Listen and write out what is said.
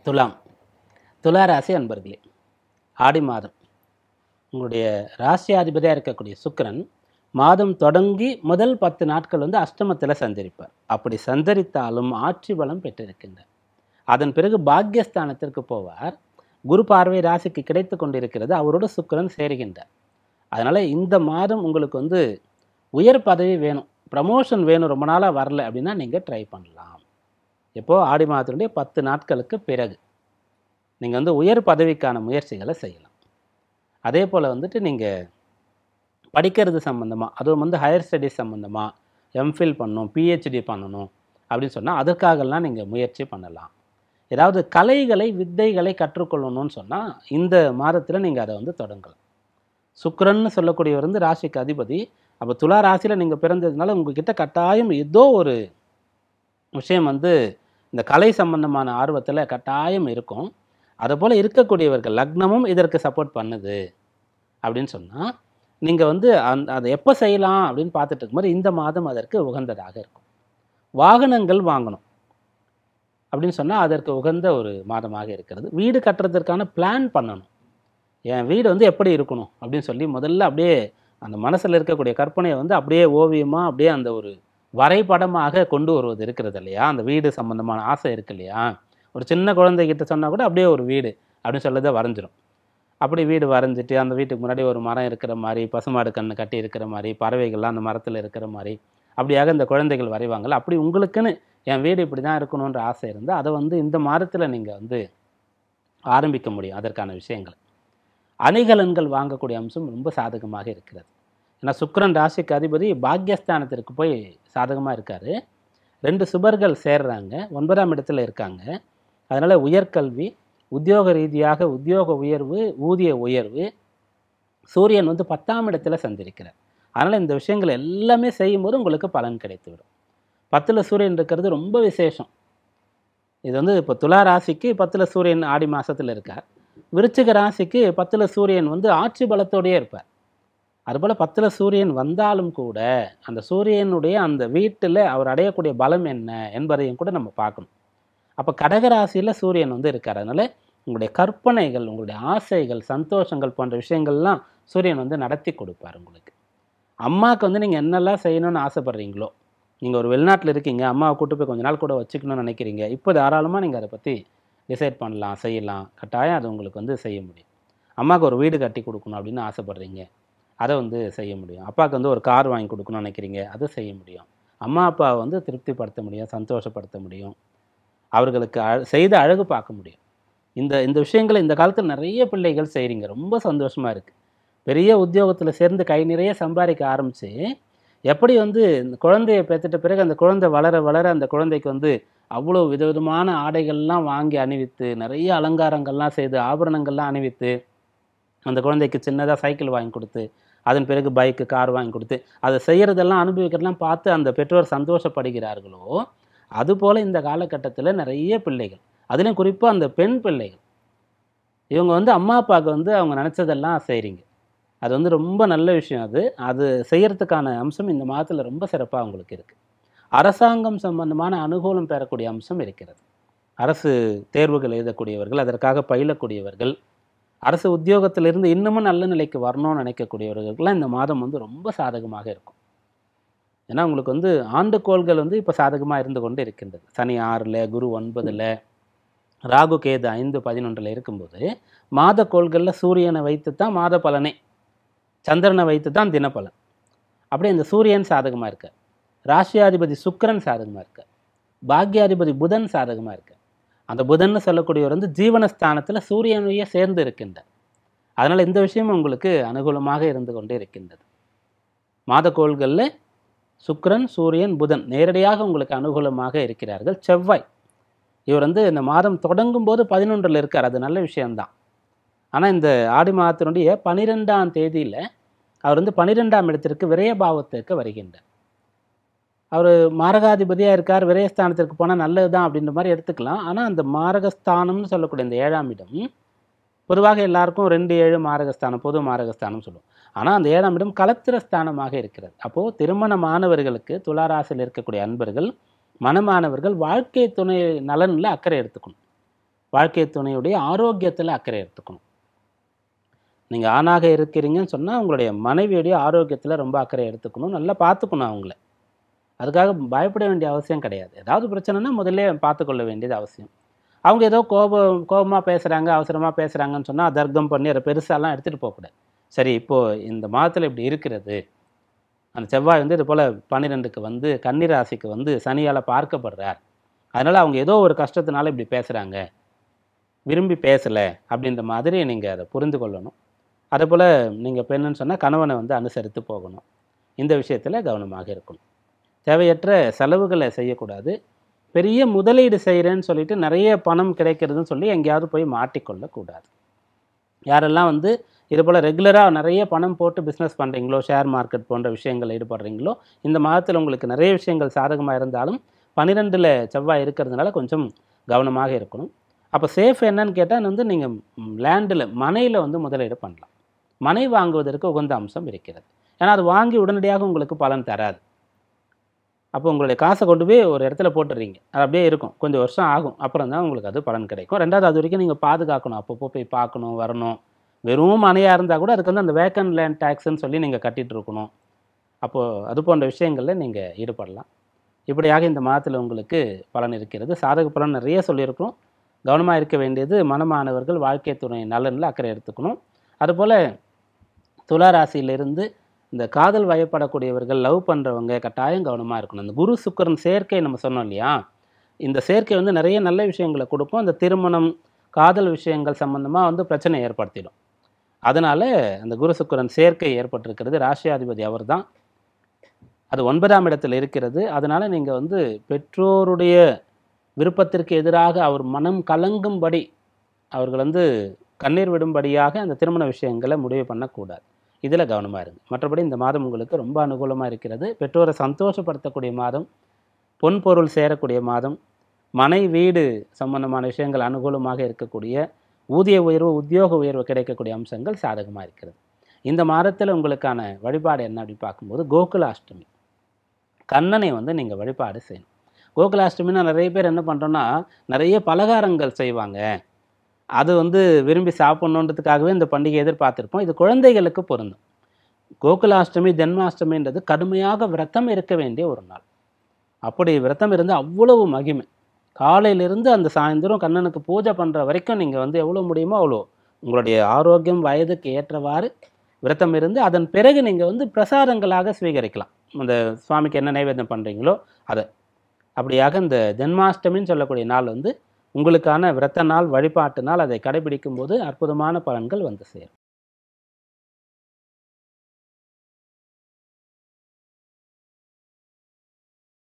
துலாம். துலா ராசி அன்பர்களே, ஆடி மாதம் உங்களுடைய ராசியாதிபதியாக இருக்கக்கூடிய சுக்கிரன் மாதம் தொடங்கி முதல் 10 நாட்கள் அஷ்டமத்தில் சஞ்சரிப்பார். அப்படி சஞ்சரித்தாலும் ஆட்சி பலம் பெற்றிருக்கின்றார். அதன் பிறகு பாக்யஸ்தானத்திற்கு போவார். குரு பார்வை ராசிக்கு கிடைத்து கொண்டிருக்கிறது. அவரோட சுக்கிரன் சேருகின்றார். அதனால் இந்த மாதம் உங்களுக்கு உயர் பதவி வேணும், ப்ரமோஷன் வேணும், ரொம்ப நாளாக வரல அப்படின்னா நீங்கள் ட்ரை பண்ணலாம். எப்போது? ஆடி மாதத்தினுடைய 10 நாட்களுக்கு பிறகு நீங்கள் உயர் பதவிக்கான முயற்சிகளை செய்யலாம். அதே போல் நீங்கள் படிக்கிறது சம்மந்தமாக, அதுவும் ஹையர் ஸ்டடீஸ் சம்மந்தமாக எம்ஃபில் பண்ணணும், பிஹெச்டி பண்ணணும் அப்படின்னு சொன்னால் அதற்காகலாம் நீங்கள் முயற்சி பண்ணலாம். ஏதாவது கலைகளை வித்தைகளை கற்றுக்கொள்ளணும்னு சொன்னால் இந்த மாதத்தில் நீங்கள் அதை தொடங்கலாம். சுக்கிரன்னு சொல்லக்கூடியவர் ராசிக்கு அதிபதி. அப்போ துலா ராசியில் நீங்கள் பிறந்ததுனால உங்ககிட்ட கட்டாயம் ஏதோ ஒரு விஷயம் இந்த கலை சம்பந்தமான ஆர்வத்தில் கட்டாயம் இருக்கும். அதுபோல் இருக்கக்கூடியவர்கள் லக்னமும் இதற்கு சப்போர்ட் பண்ணுது அப்படின்னு சொன்னால் நீங்கள் அதை எப்போ செய்யலாம் அப்படின்னு பார்த்துட்டு இருக்கும்போது இந்த மாதம் அதற்கு உகந்ததாக இருக்கும். வாகனங்கள் வாங்கணும் அப்படின்னு சொன்னால் அதற்கு உகந்த ஒரு மாதமாக இருக்கிறது. வீடு கட்டுறதுக்கான பிளான் பண்ணணும். என் வீடு எப்படி இருக்கணும் அப்படின்னு சொல்லி முதல்ல அப்படியே அந்த மனசில் இருக்கக்கூடிய கற்பனையை அப்படியே ஓவியமாக அப்படியே அந்த ஒரு வரைபடமாக கொண்டு வருவது இருக்கிறது இல்லையா? அந்த வீடு சம்மந்தமான ஆசை இருக்கு இல்லையா? ஒரு சின்ன குழந்தைகிட்ட சொன்னால் கூட அப்படியே ஒரு வீடு அப்படின்னு சொல்லதை வரைஞ்சிரும். அப்படி வீடு வரைஞ்சிட்டு அந்த வீட்டுக்கு முன்னாடி ஒரு மரம் இருக்கிற மாதிரி, பசுமாடு கன்று கட்டி இருக்கிற மாதிரி, பறவைகள்லாம் அந்த மரத்தில் இருக்கிற மாதிரி அப்படியாக இந்த குழந்தைகள் வரைவாங்கள்ல. அப்படி உங்களுக்குன்னு என் வீடு இப்படி தான் இருக்கணுன்ற ஆசை இருந்தால் அதை இந்த மாதத்தில் நீங்கள் ஆரம்பிக்க முடியும். அதற்கான விஷயங்கள் அணிகலன்கள் வாங்கக்கூடிய அம்சம் ரொம்ப சாதகமாக இருக்கிறது. ஏன்னா சுக்கிரன் ராசிக்கு அதிபதி பாக்யஸ்தானத்திற்கு போய் சாதகமாக இருக்கார். 2 சுபர்கள் சேர்றாங்க, 9ஆம் இடத்துல இருக்காங்க. அதனால் உயர்கல்வி, உத்தியோக ரீதியாக உத்தியோக உயர்வு, ஊதிய உயர்வு. சூரியன் 10ஆம் இடத்துல சஞ்சரிக்கிறார். அதனால் இந்த விஷயங்கள் எல்லாமே செய்யும்போது உங்களுக்கு பலன் கிடைத்துவிடும். 10ல் சூரியன் இருக்கிறது ரொம்ப விசேஷம். இது இப்போ துலா ராசிக்கு 10ல் சூரியன் ஆடி மாதத்தில் இருக்கார். விருச்சிக ராசிக்கு 10ல் சூரியன் ஆட்சி பலத்தோடையே இருப்பார். அதுபோல் 10ல் சூரியன் வந்தாலும் கூட அந்த சூரியனுடைய அந்த வீட்டில் அவர் அடையக்கூடிய பலம் என்ன என்பதையும் கூட நம்ம பார்க்கணும். அப்போ கடகராசியில் சூரியன் இருக்கார். அதனால் உங்களுடைய கற்பனைகள், உங்களுடைய ஆசைகள், சந்தோஷங்கள் போன்ற விஷயங்கள்லாம் சூரியன் நடத்தி கொடுப்பார் உங்களுக்கு. அம்மாவுக்கு நீங்கள் என்னெல்லாம் செய்யணும்னு ஆசைப்பட்றீங்களோ, நீங்கள் ஒரு வெளிநாட்டில் இருக்கீங்க, அம்மாவை கூட்டு போய் கொஞ்ச நாள் கூட வச்சுக்கணும்னு நினைக்கிறீங்க, இப்போ தாராளமாக நீங்கள் அதை பற்றி டிசைட் பண்ணலாம், செய்யலாம். கட்டாயம் அது உங்களுக்கு செய்ய முடியும். அம்மாவுக்கு ஒரு வீடு கட்டி கொடுக்கணும் அப்படின்னு ஆசைப்பட்றீங்க, அதை செய்ய முடியும். அப்பாவுக்கு ஒரு கார் வாங்கி கொடுக்கணும்னு நினைக்கிறீங்க, அதை செய்ய முடியும். அம்மா அப்பாவை திருப்திப்படுத்த முடியும், சந்தோஷப்படுத்த முடியும், அவர்களுக்கு செய்த அழகு பார்க்க முடியும். இந்த விஷயங்களை இந்த காலத்தில் நிறைய பிள்ளைகள் செய்கிறீங்க, ரொம்ப சந்தோஷமாக இருக்குது. பெரிய உத்தியோகத்தில் சேர்ந்து கை நிறைய சம்பாதிக்க ஆரம்பித்து எப்படி இந்த குழந்தையை பெற்றுட்ட பிறகு அந்த குழந்தை வளர வளர அந்த குழந்தைக்கு அவ்வளோ விதவிதமான ஆடைகள்லாம் வாங்கி அணிவித்து, நிறைய அலங்காரங்கள்லாம் செய்து, ஆபரணங்கள்லாம் அணிவித்து, அந்த குழந்தைக்கு சின்னதாக சைக்கிள் வாங்கி கொடுத்து, அதன் பிறகு பைக்கு, கார் வாங்கி கொடுத்து, அதை செய்கிறதெல்லாம் அனுபவிக்கிறதெல்லாம் பார்த்து அந்த பெற்றோர் சந்தோஷப்படுகிறார்களோ, அதுபோல் இந்த காலகட்டத்தில் நிறைய பிள்ளைகள், அதுலேயும் குறிப்பாக அந்த பெண் பிள்ளைகள், இவங்க அம்மா அப்பாவுக்கு அவங்க நினச்சதெல்லாம் செய்கிறீங்க. அது ரொம்ப நல்ல விஷயம். அது செய்கிறதுக்கான அம்சம் இந்த மாதத்தில் ரொம்ப சிறப்பாக உங்களுக்கு இருக்குது. அரசாங்கம் சம்பந்தமான அனுகூலம் பெறக்கூடிய அம்சம் இருக்கிறது. அரசு தேர்வுகள் எழுதக்கூடியவர்கள், அதற்காக பயிலக்கூடியவர்கள், அரசு உத்தியோகத்திலிருந்து இன்னமும் நல்ல நிலைக்கு வரணும்னு நினைக்கக்கூடியவர்களுக்கெல்லாம் இந்த மாதம் ரொம்ப சாதகமாக இருக்கும். ஏன்னா உங்களுக்கு ஆண்டுகோள்கள் இப்போ சாதகமாக இருந்து கொண்டு இருக்கின்றது. சனி 6ல், குரு 9ல், ராகு கேது 5, 11ல் இருக்கும்போது மாத கோள்களில் சூரியனை வைத்து தான் மாத பலனே, சந்திரனை வைத்து தான் தினப்பலன். அப்படியே இந்த சூரியன் சாதகமாக இருக்க, ராசியாதிபதி சுக்கிரன் சாதகமாக இருக்க, பாக்யாதிபதி புதன் சாதகமாக இருக்க. அந்த புதன்னு சொல்லக்கூடியவர் ஜீவனஸ்தானத்தில் சூரியனையே சேர்ந்து இருக்கின்றார். அதனால் இந்த விஷயம் உங்களுக்கு அனுகூலமாக இருந்து கொண்டு இருக்கின்றது. மாதக்கோள்களில் சுக்கிரன், சூரியன், புதன் நேரடியாக உங்களுக்கு அனுகூலமாக இருக்கிறார்கள். செவ்வாய் இவர் இந்த மாதம் தொடங்கும் போது 11ல் இருக்கார், அது நல்ல விஷயம்தான். ஆனால் இந்த ஆடி மாதத்தினுடைய 12ஆம் தேதியில் அவர் 12ஆம் இடத்திற்கு விரயபாவத்திற்கு வருகின்றார். அவர் மாரகாதிபதியாக இருக்கார், விரயஸ்தானத்திற்கு போனால் நல்லது தான் அப்படின்ற மாதிரி எடுத்துக்கலாம். ஆனால் அந்த மாரகஸ்தானம்னு சொல்லக்கூடிய இந்த 7ஆம் இடம் பொதுவாக எல்லாருக்கும் 2-7 மாரகஸ்தானம், பொது மாரகஸ்தானம் சொல்லுவோம். ஆனால் அந்த 7ஆம் இடம் கலத்திரஸ்தானமாக இருக்கிறது. அப்போது திருமணமானவர்களுக்கு, துளாராசியில் இருக்கக்கூடிய அன்பர்கள், மனமானவர்கள் வாழ்க்கை துணை நலனில் அக்கறை எடுத்துக்கணும். வாழ்க்கை துணையுடைய ஆரோக்கியத்தில் அக்கறை எடுத்துக்கணும். நீங்கள் ஆணாக இருக்கிறீங்கன்னு சொன்னால் உங்களுடைய மனைவியுடைய ஆரோக்கியத்தில் ரொம்ப அக்கறை எடுத்துக்கணும். நல்லா பார்த்துக்கணும் அவங்கள. அதுக்காக பயப்பட வேண்டிய அவசியம் கிடையாது. ஏதாவது பிரச்சனைனா முதல்ல பார்த்துக்கொள்ள வேண்டியது அவசியம். அவங்க ஏதோ கோபமாக பேசுகிறாங்க, அவசரமாக பேசுகிறாங்கன்னு சொன்னால் தர்க்கம் பண்ணி அதை பெருசாலாம் எடுத்துகிட்டு போகக்கூடாது. சரி, இப்போது இந்த மாதத்தில் இப்படி இருக்கிறது, அந்த செவ்வாய் வந்து இது போல் 12க்கு வந்து கன்னி ராசிக்கு வந்து சனியால் பார்க்கப்படுறார், அதனால் அவங்க ஏதோ ஒரு கஷ்டத்தினால இப்படி பேசுகிறாங்க, விரும்பி பேசலை அப்படின்ற மாதிரி நீங்கள் அதை புரிந்து கொள்ளணும். அதேபோல் நீங்கள் பெண்ணுன்னு சொன்னால் கணவனை வந்து அனுசரித்து போகணும். இந்த விஷயத்தில் கவனமாக இருக்கணும். தேவையற்ற செலவுகளை செய்யக்கூடாது. பெரிய முதலீடு செய்கிறேன்னு சொல்லிட்டு நிறைய பணம் கிடைக்கிறதுன்னு சொல்லி எங்கேயாவது போய் மாட்டிக்கொள்ளக்கூடாது. யாரெல்லாம் வந்து இதுபோல் ரெகுலராக நிறைய பணம் போட்டு பிஸ்னஸ் பண்ணுறீங்களோ, ஷேர் மார்க்கெட் போன்ற விஷயங்கள் ஈடுபடுறீங்களோ, இந்த மாதத்தில் உங்களுக்கு நிறைய விஷயங்கள் சாதகமாக இருந்தாலும் 12ல் செவ்வாய் இருக்கிறதுனால கொஞ்சம் கவனமாக இருக்கணும். அப்போ சேஃப் என்னன்னு கேட்டால் வந்து நீங்கள் லேண்டில் மனையில் வந்து முதலீடு பண்ணலாம். மனை வாங்குவதற்கு உகந்த அம்சம் இருக்கிறது. ஏன்னா அது வாங்கி உடனடியாக உங்களுக்கு பலன் தராது. அப்போ உங்களுடைய காசை கொண்டு போய் ஒரு இடத்துல போட்டுடுறீங்க, அது அப்படியே இருக்கும், கொஞ்சம் வருஷம் ஆகும், அப்புறம் தான் உங்களுக்கு அது பலன் கிடைக்கும். ரெண்டாவது அது வரைக்கும் நீங்கள் பாதுகாக்கணும், அப்பப்போ போய் பார்க்கணும், வரணும். வெறும் மனையாக இருந்தால் கூட அதுக்கு வந்து அந்த வேக்கன் லேண்ட் டேக்ஸ்ன்னு சொல்லி நீங்கள் கட்டிகிட்டு இருக்கணும். அப்போது அது போன்ற விஷயங்களில் நீங்கள் ஈடுபடலாம். இப்படியாக இந்த மாதத்தில் உங்களுக்கு பலன் இருக்கிறது. சாதக பலன் நிறைய சொல்லியிருக்கிறோம். கவனமாக இருக்க வேண்டியது மனமானவர்கள் வாழ்க்கை துணை நலனில் அக்கறை எடுத்துக்கணும். அதுபோல் துலா ராசியிலிருந்து இந்த காதல் வயப்படக்கூடியவர்கள், லவ் பண்ணுறவங்க கட்டாயம் கவனமாக இருக்கணும். இந்த குரு சுக்கிரன் சேர்க்கை நம்ம சொன்னோம் இல்லையா, இந்த சேர்க்கை வந்து நிறைய நல்ல விஷயங்களை கொடுக்கும். இந்த திருமணம், காதல் விஷயங்கள் சம்பந்தமாக வந்து பிரச்சனை ஏற்படுத்திடும். அதனால் அந்த குரு சுக்கிரன் சேர்க்கை ஏற்பட்டிருக்கிறது. ராசியாதிபதி அவர் தான், அது 9ஆம் இடத்தில் இருக்கிறது. அதனால் நீங்கள் வந்து பெற்றோருடைய விருப்பத்திற்கு எதிராக அவர் மனம் கலங்கும்படி, அவர்கள் வந்து கண்ணீர் விடும்படியாக அந்த திருமண விஷயங்களை முடிவு பண்ணக்கூடாது. இதில் கவனமாக இருங்க. மற்றபடி இந்த மாதம் உங்களுக்கு ரொம்ப அனுகூலமாக இருக்கிறது. பெற்றோரை சந்தோஷப்படுத்தக்கூடிய மாதம், பொன் பொருள் சேரக்கூடிய மாதம், மனை வீடு சம்பந்தமான விஷயங்கள் அனுகூலமாக இருக்கக்கூடிய, ஊதிய உயர்வு, உத்தியோக உயர்வு கிடைக்கக்கூடிய அம்சங்கள் சாதகமாக இருக்கிறது. இந்த மாதத்தில் உங்களுக்கான வழிபாடு என்ன அப்படி பார்க்கும்போது கோகுலாஷ்டமி, கண்ணனை வந்து நீங்கள் வழிபாடு செய்யணும். கோகுலாஷ்டமின்னா நிறைய பேர் என்ன பண்ணுறோன்னா நிறைய பலகாரங்கள் செய்வாங்க, அது வந்து விரும்பி சாப்பிட்ணுன்றதுக்காகவே இந்த பண்டிகை எதிர்பார்த்துருப்போம். இது குழந்தைகளுக்கு பொருந்தும். கோகுலாஷ்டமி, ஜென்மாஷ்டமின்றது கடுமையாக விரதம் இருக்க வேண்டிய ஒரு நாள். அப்படி விரதம் இருந்து அவ்வளவு மகிமை. காலையிலிருந்து அந்த சாயந்தரம் கண்ணனுக்கு பூஜை பண்ணுற வரைக்கும் நீங்கள் வந்து எவ்வளோ முடியுமோ அவ்வளோ உங்களுடைய ஆரோக்கியம் வயதுக்கு ஏற்றவாறு விரதம் இருந்து அதன் பிறகு நீங்கள் வந்து பிரசாதங்களாக ஸ்வீகரிக்கலாம். அந்த சுவாமிக்கு என்ன நைவேத்தியம் பண்ணுறீங்களோ அதை. அப்படியாக இந்த ஜென்மாஷ்டமின்னு சொல்லக்கூடிய நாள் வந்து உங்களுக்கான விரத நாள், வழிபாட்டு நாள். அதை கடைபிடிக்கும் போது அற்புதமான பலன்கள் வந்து சேரும்.